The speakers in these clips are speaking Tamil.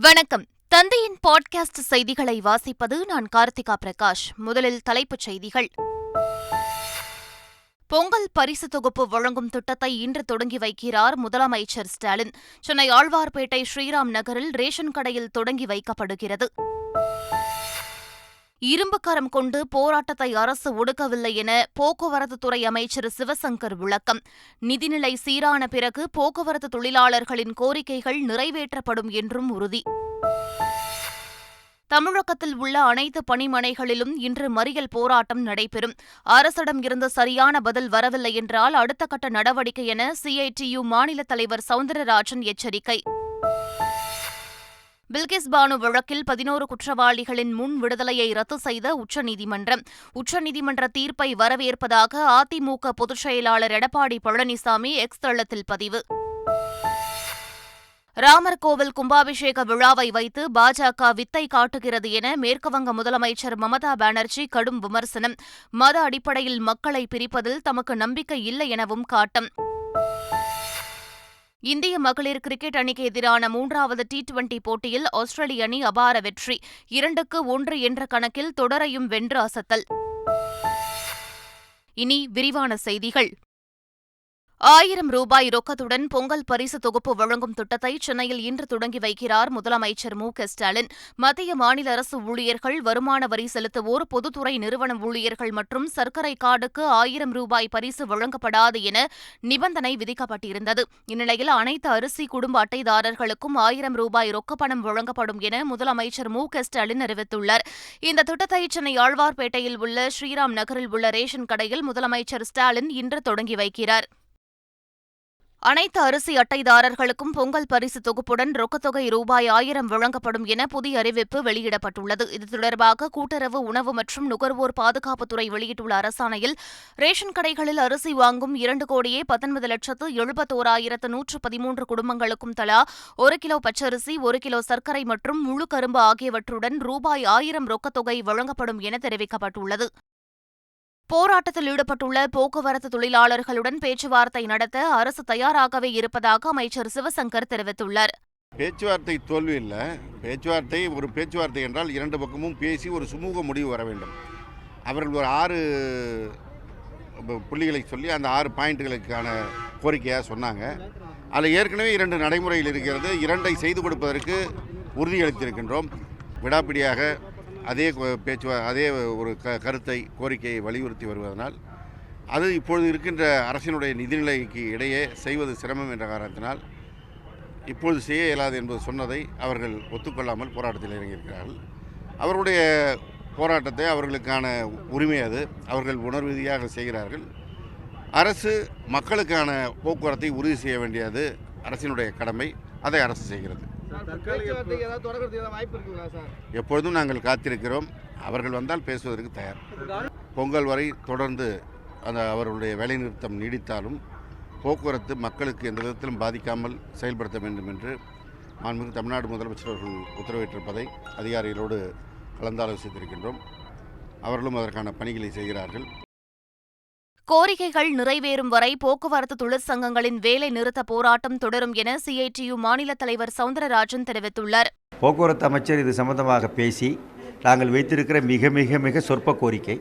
வணக்கம். தந்தையின் பாட்காஸ்ட் செய்திகளை வாசிப்பது நான் கார்த்திகா பிரகாஷ். முதலில் தலைப்புச் செய்திகள். பொங்கல் பரிசு தொகுப்பு வழங்கும் திட்டத்தை இன்று தொடங்கி வைக்கிறார் முதலமைச்சர் ஸ்டாலின். சென்னை ஆழ்வார்பேட்டை ஸ்ரீராம் நகரில் ரேஷன் கடையில் தொடங்கி வைக்கப்படுகிறது. இரும்புக்கரம் கொண்டு போராட்டத்தை அரசு ஒடுக்கவில்லை என போக்குவரத்துத்துறை அமைச்சர் சிவசங்கர் விளக்கம். நிதிநிலை சீரான பிறகு போக்குவரத்து தொழிலாளர்களின் கோரிக்கைகள் நிறைவேற்றப்படும் என்றும் உறுதி. தமிழகத்தில் உள்ள அனைத்து பணிமனைகளிலும் இன்று மறியல் போராட்டம் நடைபெறும். அரசிடம் இருந்து சரியான பதில் வரவில்லை என்றால் அடுத்த கட்ட நடவடிக்கை என CITU மாநில தலைவர் சவுந்தரராஜன் எச்சரிக்கை. பில்கிஸ் பானு வழக்கில் 11 குற்றவாளிகளின் முன் விடுதலையை ரத்து செய்த உச்சநீதிமன்றம். உச்சநீதிமன்ற தீர்ப்பை வரவேற்பதாக அதிமுக பொதுச் செயலாளர் எடப்பாடி பழனிசாமி எக்ஸ் தளத்தில் பதிவு. ராமர் கோவில் கும்பாபிஷேக விழாவை வைத்து பாஜக வித்தை காட்டுகிறது என மேற்குவங்க முதலமைச்சர் மமதா பானர்ஜி கடும் விமர்சனம். மத அடிப்படையில் மக்களை பிரிப்பதில் தமக்கு நம்பிக்கை இல்லை எனவும் காட்டம். இந்திய மகளிர் கிரிக்கெட் அணிக்கு எதிரான 3வது T20 போட்டியில் ஆஸ்திரேலிய அணி அபார வெற்றி. 2-1 என்ற கணக்கில் தொடரையும் வென்று அசத்தல். இனி விரிவான செய்திகள். 1000 ரூபாய் ரொக்கத்துடன் பொங்கல் பரிசு தொகுப்பு வழங்கும் திட்டத்தை சென்னையில் இன்று தொடங்கி வைக்கிறார் முதலமைச்சர் ஸ்டாலின். மத்திய மாநில அரசு ஊழியர்கள், வருமான வரி செலுத்துவோர், பொதுத்துறை நிறுவன ஊழியர்கள் மற்றும் சர்க்கரை கார்டுக்கு 1000 ரூபாய் பரிசு வழங்கப்படாது என நிபந்தனை விதிக்கப்பட்டிருந்தது. இந்நிலையில் அனைத்து அரிசி குடும்ப அட்டைதாரர்களுக்கும் 1000 ரூபாய் ரொக்கப்பணம் வழங்கப்படும் என முதலமைச்சர் ஸ்டாலின் அறிவித்துள்ளார். இந்த திட்டத்தை சென்னை ஆழ்வார்பேட்டையில் உள்ள ஸ்ரீராம் நகரில் உள்ள ரேஷன் கடையில் முதலமைச்சர் ஸ்டாலின் இன்று தொடங்கி வைக்கிறார். அனைத்து அரிசி அட்டைதாரர்களுக்கும் பொங்கல் பரிசு தொகுப்புடன் ரொக்கத்தொகை ரூபாய் 1000 வழங்கப்படும் என புதிய அறிவிப்பு வெளியிடப்பட்டுள்ளது. இது தொடர்பாக கூட்டுறவு, உணவு மற்றும் நுகர்வோர் பாதுகாப்புத்துறை வெளியிட்டுள்ள அரசாணையில், ரேஷன் கடைகளில் அரிசி வாங்கும் 2,70,71,113 குடும்பங்களுக்கும் தலா 1 கிலோ பச்சரிசி, 1 கிலோ சர்க்கரை மற்றும் முழு கரும்பு ஆகியவற்றுடன் ரூபாய் 1000 ரொக்கத்தொகை வழங்கப்படும் என தெரிவிக்கப்பட்டுள்ளது. போராட்டத்தில் ஈடுபட்டுள்ள போக்குவரத்து தொழிலாளர்களுடன் பேச்சுவார்த்தை நடத்த அரசு தயாராகவே இருப்பதாக அமைச்சர் சிவசங்கர் தெரிவித்துள்ளார். பேச்சுவார்த்தை தோல்வி இல்லை. ஒரு பேச்சுவார்த்தை என்றால் இரண்டு பக்கமும் பேசி ஒரு சுமூக முடிவு வர வேண்டும். அவர்கள் ஒரு 6 புள்ளிகளை சொல்லி அந்த 6 பாயிண்ட்டுகளுக்கான கோரிக்கையாக சொன்னாங்க. அதில் ஏற்கனவே 2 நடைமுறையில் இருக்கிறது. 2ஐ செய்து கொடுப்பதற்கு உறுதியளித்திருக்கின்றோம். விடாப்பிடியாக அதே ஒரு கருத்தை, கோரிக்கையை வலியுறுத்தி வருவதனால் அது இப்பொழுது இருக்கின்ற அரசினுடைய நிதிநிலைக்கு இடையே செய்வது சிரமம் என்ற காரணத்தினால் இப்பொழுது செய்ய இயலாது என்பது சொன்னதை அவர்கள் ஒத்துக்கொள்ளாமல் போராட்டத்தில் இறங்கியிருக்கிறார்கள். அவருடைய போராட்டத்தை, அவர்களுக்கான உரிமை அது, அவர்கள் உணர்வு ரீதியாக செய்கிறார்கள். அரசு மக்களுக்கான போக்குவரத்தை உறுதி செய்ய வேண்டியது அரசினுடைய கடமை. அதை அரசு செய்கிறது. எப்பொழுதும் நாங்கள் காத்திருக்கிறோம். அவர்கள் வந்தால் பேசுவதற்கு தயார். பொங்கல் வரை தொடர்ந்து அவர்களுடைய வேலைநிறுத்தம் நீடித்தாலும் போக்குவரத்து மக்களுக்கு எந்த விதத்திலும் பாதிக்காமல் செயல்படுத்த வேண்டும் என்று மாண்புமிகு தமிழ்நாடு முதலமைச்சர் அவர்கள் உத்தரவிட்டிருப்பதை அதிகாரிகளோடு கலந்தாலோசித்திருக்கின்றோம். அவர்களும் அதற்கான பணிகளை செய்கிறார்கள். கோரிக்கைகள் நிறைவேறும் வரை போக்குவரத்து தொழிற்சங்கங்களின் வேலை நிறுத்த போராட்டம் தொடரும் என CITU மாநில தலைவர் சவுந்தரராஜன் தெரிவித்துள்ளார். போக்குவரத்து அமைச்சர் இது சம்பந்தமாக பேசி, நாங்கள் வைத்திருக்கிற மிக மிக மிக சொற்ப கோரிக்கை,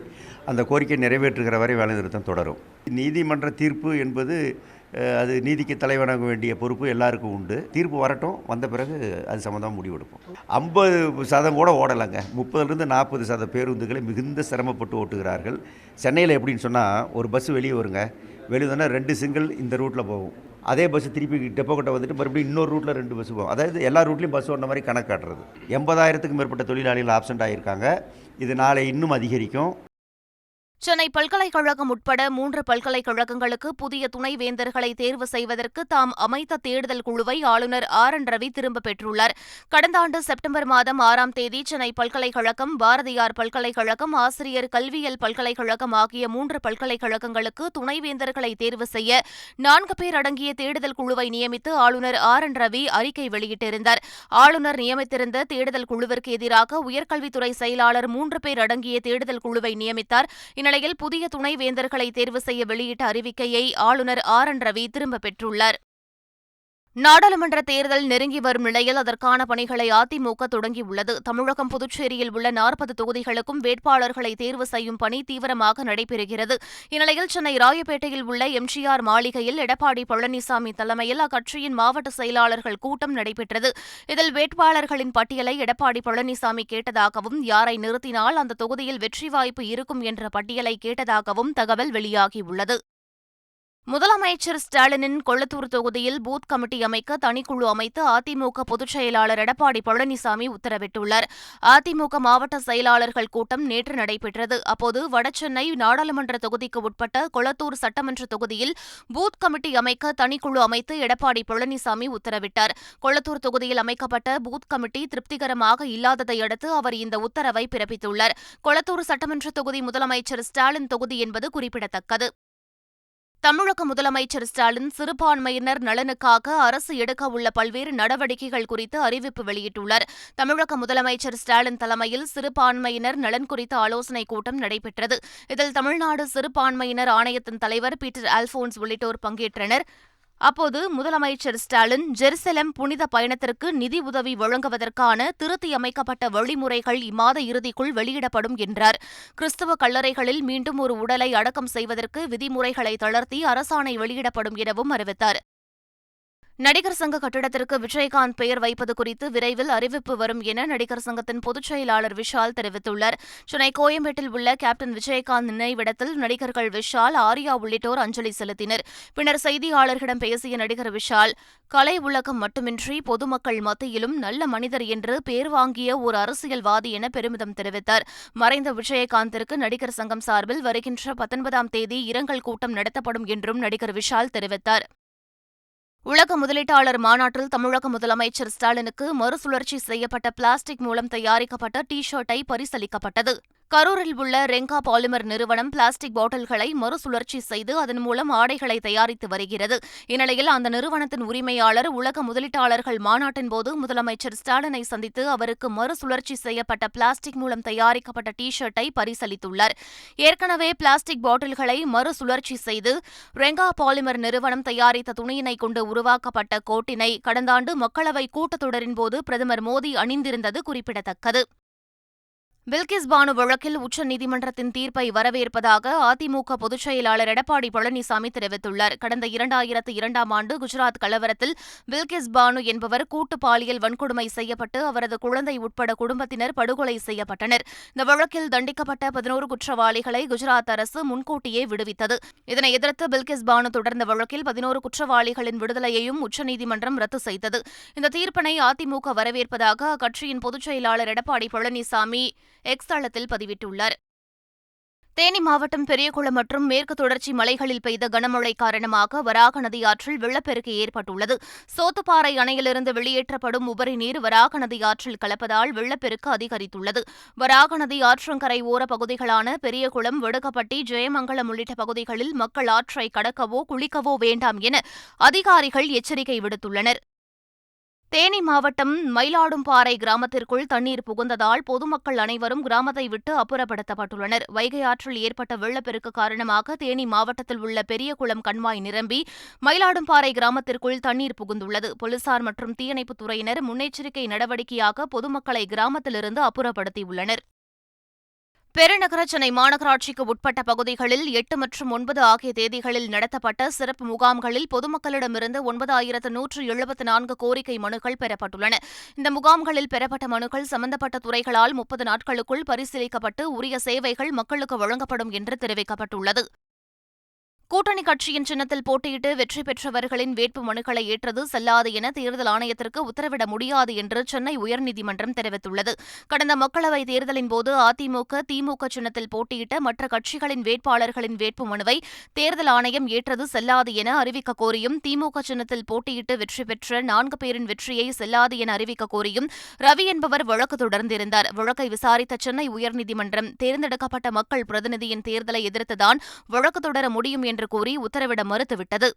அந்த கோரிக்கை நிறைவேற்றுகிற வரை வேலை நிறுத்தம் தொடரும். நீதிமன்ற தீர்ப்பு என்பது அது நீதிக்கு தலைவணங்க வேண்டிய பொறுப்பு எல்லாருக்கும் உண்டு. தீர்ப்பு வரட்டும், வந்த பிறகு அது சம்மந்தமாக முடிவெடுப்போம். 50% கூட ஓடலைங்க. 30-40% பேருந்துகளை மிகுந்த சிரமப்பட்டு ஓட்டுகிறார்கள். சென்னையில் எப்படின்னு சொன்னால், ஒரு பஸ் வெளியே வருங்க, வெளியே வந்தால் 2 சிங்கிள் இந்த ரூட்டில் போகும். அதே பஸ் திருப்பி டெப்போ கிட்ட வந்துட்டு மறுபடியும் இன்னொரு ரூட்டில் 2 பஸ் போகும். அதாவது எல்லா ரூட்லேயும் பஸ் ஓடுற மாதிரி கணக்கு காட்டுறது. 80,000க்கும் மேற்பட்ட தொழிலாளிகள் ஆப்சென்ட் ஆகியிருக்காங்க. இது நாளை இன்னும் அதிகரிக்கும். சென்னை பல்கலைக்கழகம் உட்பட 3 பல்கலைக்கழகங்களுக்கு புதிய துணைவேந்தர்களை தேர்வு செய்வதற்கு தாம் அமைத்த தேடுதல் குழுவை ஆளுநர் RN ரவி திரும்பப் பெற்றுள்ளார். கடந்த ஆண்டு செப்டம்பர் மாதம் 6ஆம் தேதி சென்னை பல்கலைக்கழகம், பாரதியார் பல்கலைக்கழகம், ஆசிரியர் கல்வியியல் பல்கலைக்கழகம் ஆகிய 3 பல்கலைக்கழகங்களுக்கு துணைவேந்தர்களை தேர்வு செய்ய 4 பேர் அடங்கிய தேடுதல் குழுவை நியமித்து ஆளுநர் RN ரவி அறிக்கை வெளியிட்டிருந்தார். ஆளுநர் நியமித்திருந்த தேடுதல் குழுவிற்கு எதிராக உயர்கல்வித்துறை செயலாளர் 3 பேர் அடங்கிய தேடுதல் குழுவை நியமித்தார். இந்நிலையில் புதிய துணைவேந்தர்களை தேர்வு செய்ய வெளியிட்ட அறிவிக்கையை ஆளுநர் RN ரவி திரும்பப் பெற்றுள்ளார். நாடாளுமன்ற தேர்தல் நெருங்கி வரும் நிலையில் அதற்கான பணிகளை அதிமுக தொடங்கியுள்ளது. தமிழகம், புதுச்சேரியில் உள்ள 40 தொகுதிகளுக்கும் வேட்பாளர்களை தேர்வு செய்யும் பணி தீவிரமாக நடைபெறுகிறது. இந்நிலையில் சென்னை ராயப்பேட்டையில் உள்ள எம்ஜிஆர் மாளிகையில் எடப்பாடி பழனிசாமி தலைமையில் அக்கட்சியின் மாவட்ட செயலாளர்கள் கூட்டம் நடைபெற்றது. இதில் வேட்பாளர்களின் பட்டியலை எடப்பாடி பழனிசாமி கேட்டதாகவும், யாரை நிறுத்தினால் அந்த தொகுதியில் வெற்றி வாய்ப்பு இருக்கும் என்ற பட்டியலை கேட்டதாகவும் தகவல் வெளியாகியுள்ளது. முதலமைச்சர் ஸ்டாலினின் கொளத்தூர் தொகுதியில் பூத் கமிட்டி அமைக்க தனிக்குழு அமைத்து அதிமுக பொதுச் செயலாளர் எடப்பாடி பழனிசாமி உத்தரவிட்டுள்ளார். அதிமுக மாவட்ட செயலாளர்கள் கூட்டம் நேற்று நடைபெற்றது. அப்போது வடசென்னை நாடாளுமன்ற தொகுதிக்கு உட்பட்ட கொளத்தூர் சட்டமன்ற தொகுதியில் பூத் கமிட்டி அமைக்க தனிக்குழு அமைத்து எடப்பாடி பழனிசாமி உத்தரவிட்டார். கொளத்தூர் தொகுதியில் அமைக்கப்பட்ட பூத் கமிட்டி திருப்திகரமாக இல்லாததை அடுத்து அவர் இந்த உத்தரவை பிறப்பித்துள்ளார். கொளத்தூர் சட்டமன்ற தொகுதி முதலமைச்சர் ஸ்டாலின் தொகுதி என்பது குறிப்பிடத்தக்கது. தமிழக முதலமைச்சர் ஸ்டாலின் சிறுபான்மையினர் நலனுக்காக அரசு எடுக்கவுள்ள பல்வேறு நடவடிக்கைகள் குறித்து அறிவிப்பு வெளியிட்டுள்ளார். தமிழக முதலமைச்சர் ஸ்டாலின் தலைமையில் சிறுபான்மையினர் நலன் குறித்த ஆலோசனைக் கூட்டம் நடைபெற்றது. இதில் தமிழ்நாடு சிறுபான்மையினர் ஆணையத்தின் தலைவர் பீட்டர் அல்போன்ஸ் உள்ளிட்டோர் பங்கேற்றனர். அப்போது முதலமைச்சர் ஸ்டாலின் ஜெருசலம் புனித பயணத்திற்கு நிதி உதவி வழங்குவதற்கான திருத்தியமைக்கப்பட்ட வழிமுறைகள் இம்மாத இறுதிக்குள் வெளியிடப்படும் என்றார். கிறிஸ்தவ கல்லறைகளில் மீண்டும் ஒரு உடலை அடக்கம் செய்வதற்கு விதிமுறைகளை தளர்த்தி அரசாணை வெளியிடப்படும் எனவும் அறிவித்தார். நடிகர் சங்க கட்டிடத்திற்கு விஜயகாந்த் பெயர் வைப்பது குறித்து விரைவில் அறிவிப்பு வரும் என நடிகர் சங்கத்தின் பொதுச் செயலாளர் விஷால் தெரிவித்துள்ளார். சென்னை கோயம்பேட்டில் உள்ள கேப்டன் விஜயகாந்த் நினைவிடத்தில் நடிகர்கள் விஷால், ஆர்யா உள்ளிட்டோர் அஞ்சலி செலுத்தினர். பின்னர் செய்தியாளர்களிடம் பேசிய நடிகர் விஷால், கலை உலகம் மட்டுமின்றி பொதுமக்கள் மத்தியிலும் நல்ல மனிதர் என்று பேர் வாங்கிய ஒரு அரசியல்வாதி என பெருமிதம் தெரிவித்தார். மறைந்த விஜயகாந்திற்கு நடிகர் சங்கம் சார்பில் வருகின்ற 19ஆம் தேதி இரங்கல் கூட்டம் நடத்தப்படும் என்றும் நடிகர் விஷால் தெரிவித்தார். உலக முதலீட்டாளர் மாநாட்டில் தமிழக முதலமைச்சர் ஸ்டாலினுக்கு மறுசுழற்சி செய்யப்பட்ட பிளாஸ்டிக் மூலம் தயாரிக்கப்பட்ட டி-ஷர்ட்டை பரிசளிக்கப்பட்டது. கரூரில் உள்ள ரெங்கா பாலிமர் நிறுவனம் பிளாஸ்டிக் பாட்டில்களை மறுசுழற்சி செய்து அதன் மூலம் ஆடைகளை தயாரித்து வருகிறது. இந்நிலையில் அந்த நிறுவனத்தின் உரிமையாளர் உலக முதலீட்டாளர்கள் மாநாட்டின்போது முதலமைச்சர் ஸ்டாலினை சந்தித்து அவருக்கு மறுசுழற்சி செய்யப்பட்ட பிளாஸ்டிக் மூலம் தயாரிக்கப்பட்ட டி-ஷர்ட்டை பரிசளித்துள்ளார். ஏற்கனவே பிளாஸ்டிக் பாட்டில்களை மறுசுழற்சி செய்து ரெங்கா பாலிமர் நிறுவனம் தயாரித்த துணியினை கொண்டு உருவாக்கப்பட்ட கோட்டினை கடந்த ஆண்டு மக்களவை கூட்டத்தொடரின்போது பிரதமர் மோடி அணிந்திருந்தது குறிப்பிடத்தக்கது. பில்கிஸ் பானு வழக்கில் உச்சநீதிமன்றத்தின் தீர்ப்பை வரவேற்பதாக அதிமுக பொதுச் செயலாளர் எடப்பாடி பழனிசாமி தெரிவித்துள்ளார். கடந்த 2002ஆம் ஆண்டு குஜராத் கலவரத்தில் பில்கிஸ் பானு என்பவர் கூட்டு பாலியல் வன்கொடுமை செய்யப்பட்டு அவரது குழந்தை உட்பட குடும்பத்தினர் படுகொலை செய்யப்பட்டனர். இந்த வழக்கில் தண்டிக்கப்பட்ட 11 குற்றவாளிகளை குஜராத் அரசு முன்கூட்டியே விடுவித்தது. இதனை எதிர்த்து பில்கிஸ் பானு தொடர்ந்த வழக்கில் 11 குற்றவாளிகளின் விடுதலையையும் உச்சநீதிமன்றம் ரத்து செய்தது. இந்த தீர்ப்பினை அதிமுக வரவேற்பதாக அக்கட்சியின் பொதுச் செயலாளர் எடப்பாடி பழனிசாமி எக்ஸ் தளத்தில் பதிவிட்டுள்ளார். தேனி மாவட்டம் பெரியகுளம் மற்றும் மேற்கு தொடர்ச்சி மலைகளில் பெய்த கனமழை காரணமாக வராக நதி ஆற்றில் வெள்ளப்பெருக்கு ஏற்பட்டுள்ளது. சோத்துப்பாறை அணையிலிருந்து வெளியேற்றப்படும் உபரி நீர் வராக நதி ஆற்றில் கலப்பதால் வெள்ளப்பெருக்கு அதிகரித்துள்ளது. வராக நதி ஆற்றங்கரை ஓர பகுதிகளான பெரியகுளம், வடுகப்பட்டி, ஜெயமங்கலம் உள்ளிட்ட பகுதிகளில் மக்கள் ஆற்றை கடக்கவோ குளிக்கவோ வேண்டாம் என அதிகாரிகள் எச்சரிக்கை விடுத்துள்ளனர். தேனி மாவட்டம் மயிலாடும்பாறை கிராமத்திற்குள் தண்ணீர் புகுந்ததால் பொதுமக்கள் அனைவரும் கிராமத்தை விட்டு அப்புறப்படுத்தப்பட்டுள்ளனர். வைகை ஆற்றில் ஏற்பட்ட வெள்ளப்பெருக்கு காரணமாக தேனி மாவட்டத்தில் உள்ள பெரியகுளம் கண்மாய் நிரம்பி மயிலாடும்பாறை கிராமத்திற்குள் தண்ணீர் புகுந்துள்ளது. போலீசார் மற்றும் தீயணைப்புத் துறையினர் முன்னெச்சரிக்கை நடவடிக்கையாக பொதுமக்களை கிராமத்திலிருந்து அப்புறப்படுத்தியுள்ளனர். பெருநகர சென்னை மாநகராட்சிக்கு உட்பட்ட பகுதிகளில் 8 மற்றும் 9 ஆகிய தேதிகளில் நடத்தப்பட்ட சிறப்பு முகாம்களில் பொதுமக்களிடமிருந்து 9174 கோரிக்கை மனுக்கள் பெறப்பட்டுள்ளன. இந்த முகாம்களில் பெறப்பட்ட மனுக்கள் சம்பந்தப்பட்ட துறைகளால் 30 நாட்களுக்குள் பரிசீலிக்கப்பட்டு உரிய சேவைகள் மக்களுக்கு வழங்கப்படும் என்று தெரிவிக்கப்பட்டுள்ளது. கூட்டணி கட்சியின் சின்னத்தில் போட்டியிட்டு வெற்றி பெற்றவர்களின் வேட்பு மனுக்களை ஏற்றது செல்லாது என தேர்தல் ஆணையத்திற்கு உத்தரவிட முடியாது என்று சென்னை உயர்நீதிமன்றம் தெரிவித்துள்ளது. கடந்த மக்களவைத் தேர்தலின்போது அதிமுக, திமுக சின்னத்தில் போட்டியிட்ட மற்ற கட்சிகளின் வேட்பாளர்களின் வேட்பு மனுவை தேர்தல் ஆணையம் ஏற்றது செல்லாது என அறிவிக்க கோரியும், திமுக சின்னத்தில் போட்டியிட்டு வெற்றி பெற்ற 4 பேரின் வெற்றியை செல்லாது என அறிவிக்க கோரியும் ரவி என்பவர் வழக்கு தொடர்ந்திருந்தார். வழக்கை விசாரித்த சென்னை உயர்நீதிமன்றம் தேர்ந்தெடுக்கப்பட்ட மக்கள் பிரதிநிதியின் தேர்தலை எதிர்த்துதான் வழக்கு தொடர முடியும் என்று கூறி உத்தரவிட மறுத்துவிட்டது.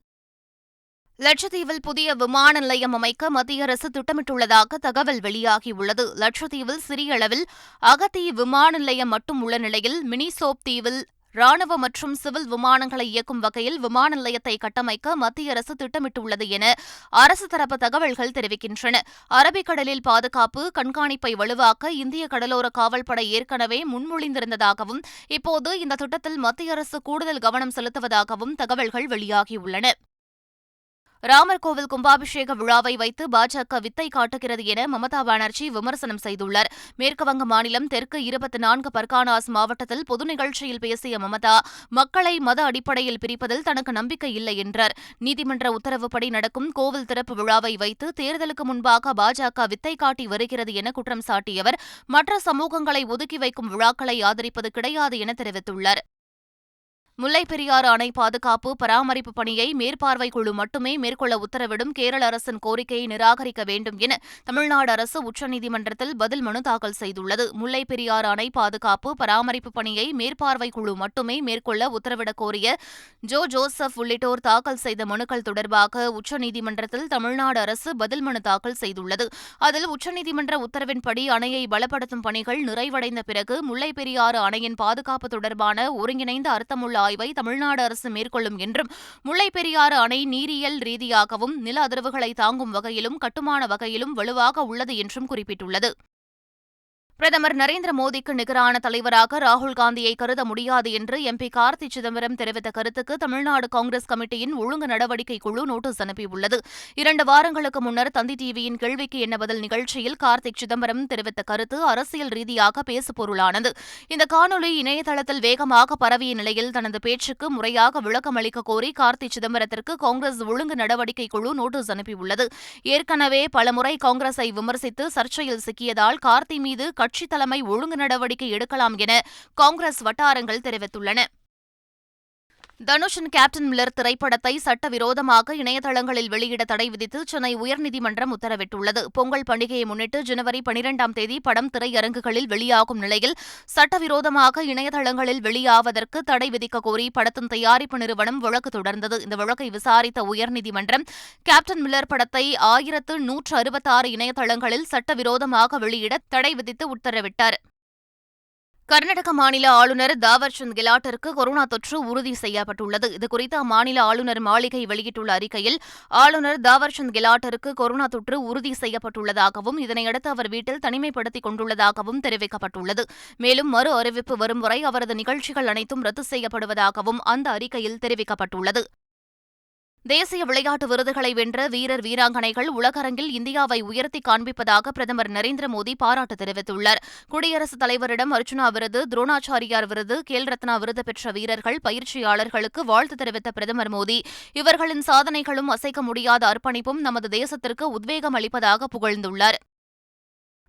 லட்சத்தீவில் புதிய விமான நிலையம் அமைக்க மத்திய அரசு திட்டமிட்டுள்ளதாக தகவல் வெளியாகியுள்ளது. லட்சத்தீவில் சிறிய அளவில் அகத்தி விமான நிலையம் மட்டும் உள்ள நிலையில் மினிசோப் தீவில் ராணுவ மற்றும் சிவில் விமானங்களை இயக்கும் வகையில் விமான நிலையத்தை கட்டமைக்க மத்திய அரசு திட்டமிட்டுள்ளது என அரசு தரப்பு தகவல்கள் தெரிவிக்கின்றன. அரபிக்கடலில் பாதுகாப்பு கண்காணிப்பை வலுவாக்க இந்திய கடலோர காவல்படை ஏற்கனவே முன்மொழிந்திருந்ததாகவும் இப்போது இந்த திட்டத்தில் மத்திய அரசு கூடுதல் கவனம் செலுத்துவதாகவும் தகவல்கள் வெளியாகியுள்ளன. ராமர் கோவில் கும்பாபிஷேக விழாவை வைத்து பாஜக வித்தை காட்டுகிறது என மமதா பானர்ஜி விமர்சனம் செய்துள்ளார். மேற்குவங்க மாநிலம் தெற்கு 24 பர்கானாஸ் மாவட்டத்தில் பொது நிகழ்ச்சியில் பேசிய மமதா, மக்களை மத அடிப்படையில் பிரிப்பதில் தனக்கு நம்பிக்கை இல்லை என்றார். நீதிமன்ற உத்தரவுப்படி நடக்கும் கோவில் திறப்பு விழாவை வைத்து தேர்தலுக்கு முன்பாக பாஜக வித்தை காட்டி வருகிறது என குற்றம் சாட்டியவர், மற்ற சமூகங்களை ஒதுக்கி வைக்கும் விழாக்களை ஆதரிப்பது கிடையாது என தெரிவித்துள்ளார். முல்லைப் பெரியாறு அணை பாதுகாப்பு பராமரிப்பு பணியை மேற்பார்வை குழு மட்டுமே மேற்கொள்ள உத்தரவிடும் கேரள அரசின் கோரிக்கையை நிராகரிக்க வேண்டும் என தமிழ்நாடு அரசு உச்சநீதிமன்றத்தில் பதில் மனு தாக்கல் செய்துள்ளது. முல்லைப் பெரியாறு அணை பாதுகாப்பு பராமரிப்பு பணியை மேற்பார்வை குழு மட்டுமே மேற்கொள்ள உத்தரவிடக் கோரிய ஜோசப் உள்ளிட்டோர் தாக்கல் செய்த மனுக்கள் தொடர்பாக உச்சநீதிமன்றத்தில் தமிழ்நாடு அரசு பதில் மனு தாக்கல் செய்துள்ளது. அதில் உச்சநீதிமன்ற உத்தரவின்படி அணையை பலப்படுத்தும் பணிகள் நிறைவடைந்த பிறகு முல்லைப் பெரியாறு அணையின் பாதுகாப்பு தொடர்பான ஒருங்கிணைந்த அர்த்தமுள்ள ஆய்வை தமிழ்நாடு அரசு மேற்கொள்ளும் என்றும், முல்லைப் பெரியாறு அணை நீரியல் ரீதியாகவும் நில அதிர்வுகளை தாங்கும் வகையிலும் கட்டுமான வகையிலும் வலுவாக உள்ளது என்றும் குறிப்பிட்டுள்ளது. பிரதமர் நரேந்திர மோடிக்கு நிகரான தலைவராக ராகுல்காந்தியை கருத முடியாது என்று எம்பி கார்த்தி சிதம்பரம் தெரிவித்த கருத்துக்கு தமிழ்நாடு காங்கிரஸ் கமிட்டியின் ஒழுங்கு நடவடிக்கை குழு நோட்டீஸ் அனுப்பியுள்ளது. 2 வாரங்களுக்கு முன்னர் தந்தி டிவியின் கேள்விக்கு என்ன பதில் நிகழ்ச்சியில் கார்த்திக் சிதம்பரம் தெரிவித்த கருத்து அரசியல் ரீதியாக பேசுபொருளானது. இந்த காணொலி இணையதளத்தில் வேகமாக பரவிய நிலையில் தனது பேச்சுக்கு முறையாக விளக்கம் அளிக்க கோரி கார்த்தி சிதம்பரத்திற்கு காங்கிரஸ் ஒழுங்கு நடவடிக்கை குழு நோட்டீஸ் அனுப்பியுள்ளது. ஏற்கனவே பலமுறை காங்கிரஸை விமர்சித்து சர்ச்சையில் சிக்கியதால் கார்த்தி மீது கட்சித் தலைமை ஒழுங்கு நடவடிக்கை எடுக்கலாம் என காங்கிரஸ் வட்டாரங்கள் தெரிவித்துள்ளன. தனுஷின் கேப்டன் மில்லர் திரைப்படத்தை சட்டவிரோதமாக இணையதளங்களில் வெளியிட தடை விதித்து சென்னை உயர்நீதிமன்றம் உத்தரவிட்டுள்ளது. பொங்கல் பண்டிகையை முன்னிட்டு ஜனவரி 12ஆம் தேதி படம் திரையரங்குகளில் வெளியாகும் நிலையில் சட்டவிரோதமாக இணையதளங்களில் வெளியாவதற்கு தடை விதிக்க கோரி படத்தின் தயாரிப்பு நிறுவனம் வழக்கு தொடர்ந்தது. இந்த வழக்கை விசாரித்த உயர்நீதிமன்றம் கேப்டன் மில்லர் படத்தை 1166 இணையதளங்களில் சட்டவிரோதமாக வெளியிட தடை விதித்து உத்தரவிட்டார். கர்நாடக மாநில ஆளுநர் தாவர்சந்த் கெலாட்டிற்கு கொரோனா தொற்று உறுதி செய்யப்பட்டுள்ளது. இதுகுறித்து அம்மாநில ஆளுநர் மாளிகை வெளியிட்டுள்ள அறிக்கையில், ஆளுநர் தாவர்சந்த் கெலாட்டிற்கு கொரோனா தொற்று உறுதி செய்யப்பட்டுள்ளதாகவும் இதனையடுத்து அவர் வீட்டில் தனிமைப்படுத்திக் கொண்டுள்ளதாகவும் தெரிவிக்கப்பட்டுள்ளது. மேலும் மறு அறிவிப்பு வரும் வரை அவரது நிகழ்ச்சிகள் அனைத்தும் ரத்து செய்யப்படுவதாகவும் அந்த அறிக்கையில் தெரிவிக்கப்பட்டுள்ளது. தேசிய விளையாட்டு விருதுகளை வென்ற வீரர் வீராங்கனைகள் உலகரங்கில் இந்தியாவை உயர்த்தி காண்பிப்பதாக பிரதமர் நரேந்திர மோடி பாராட்டு தெரிவித்துள்ளார். குடியரசுத் தலைவரிடம் அர்ஜுனா விருது, துரோணாச்சாரியார் விருது, கேல் ரத்னா விருது பெற்ற வீரர்கள், பயிற்சியாளர்களுக்கு வாழ்த்து தெரிவித்த பிரதமர் மோடி, இவர்களின் சாதனைகளும் அசைக்க முடியாத அர்ப்பணிப்பும் நமது தேசத்திற்கு உத்வேகம் அளிப்பதாக புகழ்ந்துள்ளார்.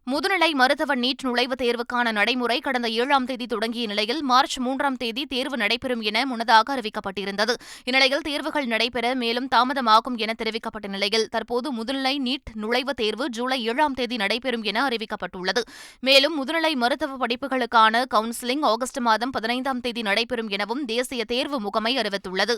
முதுநிலை மருத்துவ நீட் நுழைவுத் தேர்வுக்கான நடைமுறை கடந்த 7ஆம் தேதி தொடங்கிய நிலையில் மார்ச் 3ஆம் தேதி தேர்வு நடைபெறும் என முன்னதாக அறிவிக்கப்பட்டிருந்தது. இந்நிலையில் தேர்வுகள் நடைபெற மேலும் தாமதமாகும் என தெரிவிக்கப்பட்ட நிலையில் தற்போது முதுநிலை நீட் நுழைவுத் தேர்வு ஜூலை 7ஆம் தேதி நடைபெறும் என அறிவிக்கப்பட்டுள்ளது. மேலும் முதுநிலை மருத்துவ படிப்புகளுக்கான கவுன்சிலிங் ஆகஸ்ட் மாதம் 15ஆம் தேதி நடைபெறும் எனவும் தேசிய தேர்வு முகமை அறிவித்துள்ளது.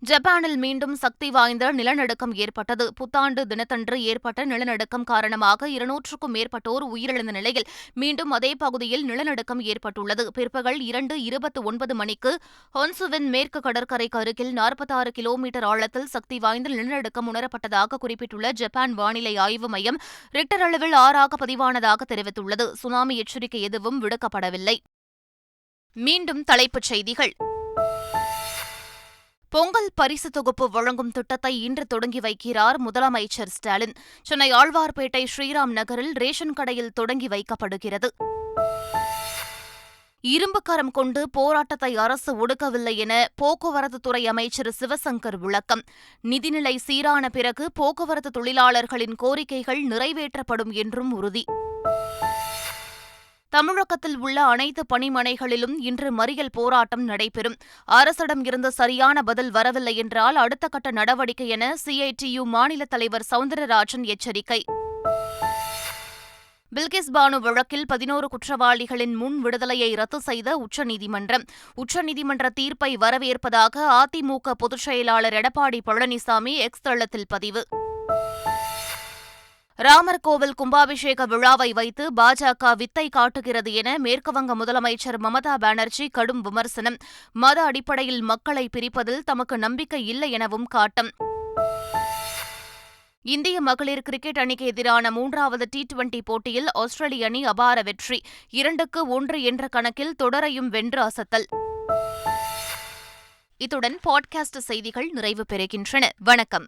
ஜப்பானில் மீண்டும் சக்தி வாய்ந்த நிலநடுக்கம் ஏற்பட்டது. புத்தாண்டு தினத்தன்று ஏற்பட்ட நிலநடுக்கம் காரணமாக 200க்கும் மேற்பட்டோர் உயிரிழந்த நிலையில் மீண்டும் அதே பகுதியில் நிலநடுக்கம் ஏற்பட்டுள்ளது. பிற்பகல் 2:29 மணிக்கு ஹொன்சுவின் மேற்கு கடற்கரைக்கு அருகில் 46 கிலோமீட்டர் ஆழத்தில் சக்தி வாய்ந்த நிலநடுக்கம் உணரப்பட்டதாக குறிப்பிட்டுள்ள ஜப்பான் வானிலை ஆய்வு மையம் ரிக்டர் அளவில் 6ஆக பதிவானதாக தெரிவித்துள்ளது. சுனாமி எச்சரிக்கை எதுவும் விடுக்கப்படவில்லை. மீண்டும் தலைப்புச் செய்திகள். பொங்கல் பரிசு தொகுப்பு வழங்கும் திட்டத்தை இன்று தொடங்கி வைக்கிறார் முதலமைச்சர் ஸ்டாலின். சென்னை ஆழ்வார்பேட்டை ஸ்ரீராம் நகரில் ரேஷன் கடையில் தொடங்கி வைக்கப்படுகிறது. இரும்புக்கரம் கொண்டு போராட்டத்தை அரசு ஒடுக்கவில்லை என போக்குவரத்துத்துறை அமைச்சர் சிவசங்கர் விளக்கம். நிதிநிலை சீரான பிறகு போக்குவரத்து தொழிலாளர்களின் கோரிக்கைகள் நிறைவேற்றப்படும் என்றும் உறுதி. தமிழகத்தில் உள்ள அனைத்து பணிமனைகளிலும் இன்று மறியல் போராட்டம் நடைபெறும். அரசிடம் இருந்து சரியான பதில் வரவில்லை என்றால் அடுத்த கட்ட நடவடிக்கை என CITU மாநில தலைவர் சவுந்தரராஜன் எச்சரிக்கை. பில்கிஸ் பானு வழக்கில் 11 குற்றவாளிகளின் முன் விடுதலையை ரத்து செய்த உச்சநீதிமன்றம். உச்சநீதிமன்ற தீர்ப்பை வரவேற்பதாக அதிமுக பொதுச் செயலாளர் எடப்பாடி பழனிசாமி எக்ஸ் தளத்தில் பதிவு. ராமர் கோவில் கும்பாபிஷேக விழாவை வைத்து பாஜக வித்தை காட்டுகிறது என மேற்குவங்க முதலமைச்சர் மமதா பானர்ஜி கடும் விமர்சனம். மத அடிப்படையில் மக்களை பிரிப்பதில் தமக்கு நம்பிக்கை இல்லை எனவும் காட்டம். இந்திய மகளிர் கிரிக்கெட் அணிக்கு எதிரான 3வது T20 போட்டியில் ஆஸ்திரேலிய அணி அபார வெற்றி. 2-1 என்ற கணக்கில் தொடரையும் வென்று அசத்தல். இத்துடன் பாட்காஸ்ட் செய்திகள் நிறைவு பெறுகின்றன. வணக்கம்.